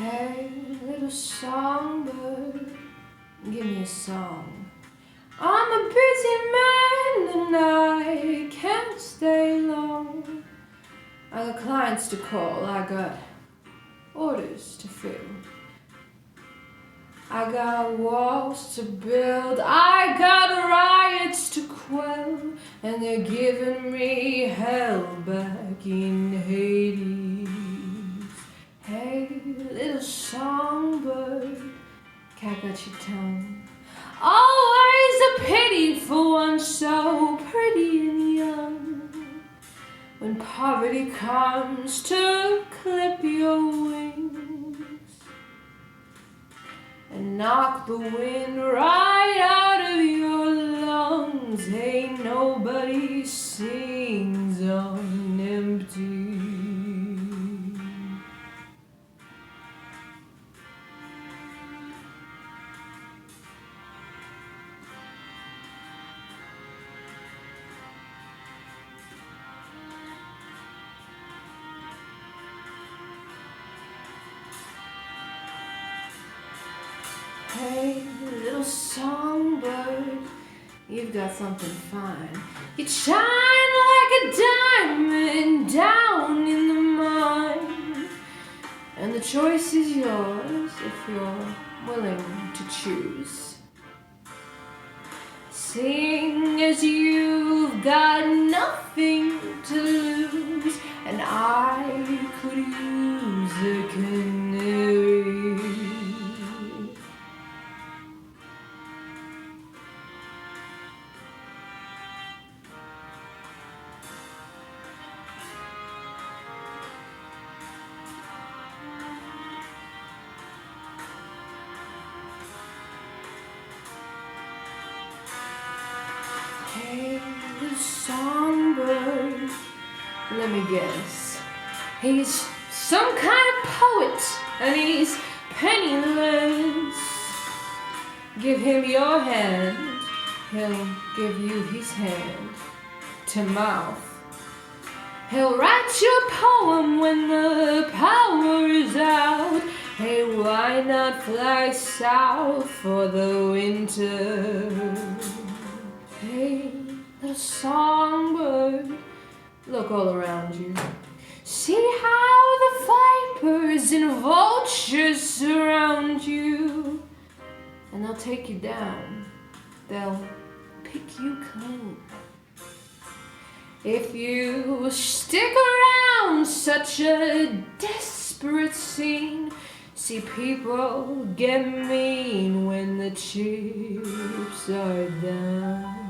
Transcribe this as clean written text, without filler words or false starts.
Hey, little songbird, give me a song. I'm a busy man and I can't stay long. I got clients to call, I got orders to fill. I got walls to build, I got riots to quell, and they're giving me hell back in Hades. Hey, little songbird, cat got your tongue. Always a pity for one so pretty and young. When poverty comes to clip your wings and knock the wind right out of your lungs, ain't nobody sings on empty. Hey, little songbird, you've got something fine. You shine like a diamond down in the mine, and the choice is yours if you're willing to choose. Sing as you've got nothing to lose, and I could use a canary. Hey, little songbird, let me guess. He's some kind of poet and he's penniless. Give him your hand, he'll give you his hand to mouth. He'll write your poem when the power is out. Hey, why not fly south for the winter? Hey, little songbird, look all around you. See how the vipers and vultures surround you. And they'll take you down, they'll pick you clean. If you stick around such a desperate scene, see people get mean when the chips are down.